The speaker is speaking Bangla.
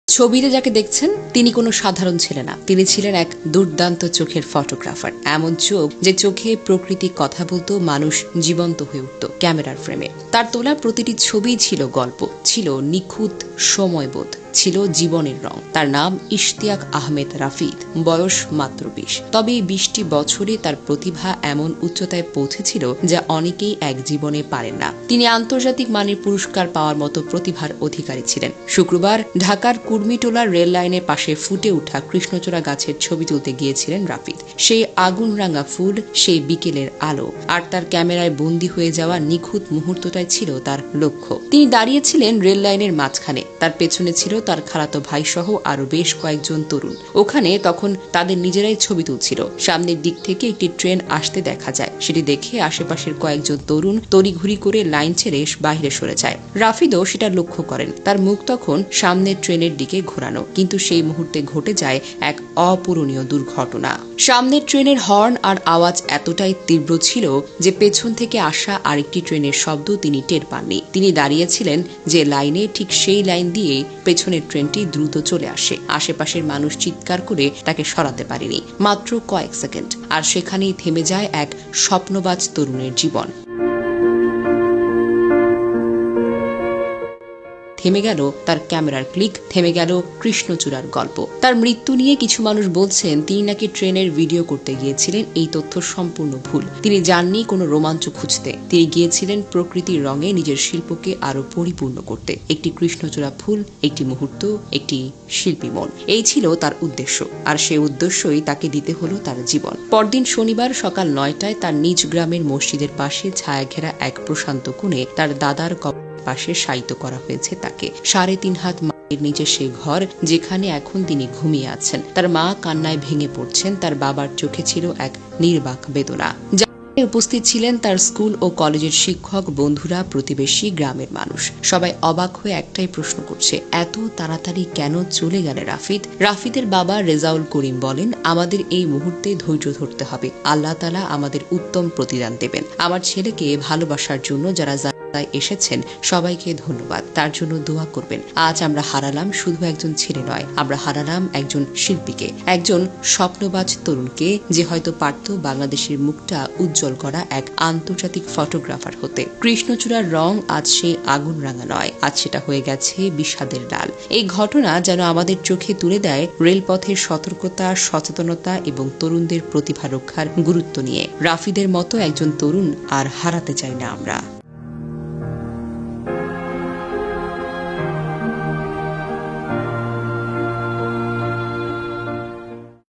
ছবিতে যাকে দেখছেন তিনি কোনো সাধারণ ছিলেন না। তিনি ছিলেন এক দুর্দান্ত চোখের ফটোগ্রাফার। এমন চোখ যে চোখে প্রকৃতি কথা বলতো, মানুষ জীবন্ত হয়ে উঠত ক্যামেরার ফ্রেমে। তার তোলা প্রতিটি ছবি ছিল গল্প, ছিল নিখুঁত সময়বোধ, ছিল জীবনের রং। তার নাম ইশতিয়াক আহমেদ রাফিদ, বয়স মাত্র 20। তবে এই 20টি বছরে তার প্রতিভা এমন উচ্চতায় পৌঁছেছিল যা অনেকেই এক জীবনে পারেন না। তিনি আন্তর্জাতিক মানের পুরস্কার পাওয়ার মতো প্রতিভার অধিকারী ছিলেন। শুক্রবার ঢাকার কুর্মিটোলার রেল লাইনের পাশে ফুটে ওঠা কৃষ্ণচূড়া গাছের ছবি তুলতে গিয়েছিলেন রাফিদ। সেই আগুনরাঙা ফুল, সেই বিকেলের আলো আর তার ক্যামেরায় বন্দী হয়ে যাওয়া নিখুঁত মুহূর্তটাই ছিল তার লক্ষ্য। তিনি দাঁড়িয়েছিলেন রেল লাইনের মাঝখানে। তার পেছনে ছিল তার খালাতো ভাই সহ আরো বেশ কয়েকজন তরুণ। ওখানে তখন তাদের নিজেরাই ছবি তুলছিল। সামনের দিক থেকে একটি ট্রেন আসতে দেখা যায়। সেটি দেখে আশেপাশের কয়েকজন তরুণ তড়িঘড়ি করে লাইন ছেড়ে বাইরে সরে যায়। রাফিদও সেটা লক্ষ্য করেন। তার মুখ তখন সামনের ট্রেনের দিকে ঘোরানো, কিন্তু সেই মুহূর্তে ঘটে যায় এক অপূরণীয় দুর্ঘটনা। সামনের ট্রেনের হর্ন আর আওয়াজ এতটাই তীব্র ছিল যে পেছন থেকে আসা আরেকটি ট্রেনের শব্দ তিনি টের পাননি। তিনি দাঁড়িয়েছিলেন যে লাইনে, ঠিক সেই লাইন দিয়ে পেছনের ট্রেনটি দ্রুত চলে আসে। আশেপাশের মানুষ চিৎকার করে তাকে সরাতে পারেনি। মাত্র কয়েক সেকেন্ড, আর সেখানেই থেমে যায় এক স্বপ্নবাজ তরুণের জীবন। থেমে গেল তার ক্যামেরার ক্লিক, থেমে গেল কৃষ্ণচূড়ার গল্প। তার মৃত্যু নিয়ে কিছু মানুষ বলছেন তিনি নাকি ট্রেনের ভিডিও করতে গিয়েছিলেন। এই তথ্য সম্পূর্ণ ভুল। তিনি যাননি কোনো রোমাঞ্চ খুঁজতে। তিনি গিয়েছিলেন প্রকৃতির রঙে নিজের শিল্পকে আরো পরিপূর্ণ করতে। একটি কৃষ্ণচূড়া ফুল, একটি মুহূর্ত, একটি শিল্পী মন, এই ছিল তার উদ্দেশ্য। আর সেই উদ্দেশ্যই তাকে দিতে হলো তার জীবন। পরদিন শনিবার সকাল 9টায় তার নিজ গ্রামের মসজিদের পাশে ছায়া ঘেরা এক প্রশান্ত কোণে তার দাদার পাশে শায়িত করা হয়েছে তাকে। 3.5 হাত মাটির নিচে সেই ঘর, যেখানে এখন তিনি ঘুমিয়ে আছেন। তার মা কান্নায় ভেঙে পড়ছেন। তার বাবার চোখে ছিল এক নির্বাক বেদনা। উপস্থিত ছিলেন তার স্কুল ও কলেজের শিক্ষক, বন্ধুরা, প্রতিবেশী, গ্রামের মানুষ। সবাই অবাক হয়ে একটাই প্রশ্ন করছে, এত তাড়াতাড়ি কেন চলে গেল রাফিদ? রাফিদের বাবা রেজাউল করিম বলেন, আমাদের এই মুহূর্তে ধৈর্য ধরতে হবে। আল্লাহ তাআলা আমাদের উত্তম প্রতিদান দেবেন। আমার ছেলেকে ভালোবাসার জন্য যারা এসেছেন সবাইকে ধন্যবাদ। তার জন্য দোয়া করবেন। আজ আমরা হারালাম শুধু একজন ছেলে নয়, আমরা হারালাম একজন শিল্পীকে, একজন স্বপ্নবাজ তরুণকে, যে হয়তো পারত বাংলাদেশের মুখটা উজ্জ্বল করা এক আন্তর্জাতিক ফটোগ্রাফার হতে। কৃষ্ণচূড়ার রং আজ সেই আগুন রাঙা নয়, আজ সেটা হয়ে গেছে বিষাদের লাল। এই ঘটনা যেন আমাদের চোখে তুলে দেয় রেলপথের সতর্কতা, সচেতনতা এবং তরুণদের প্রতিভা রক্ষার গুরুত্ব নিয়ে। রাফিদের মতো একজন তরুণ আর হারাতে চাই না আমরা।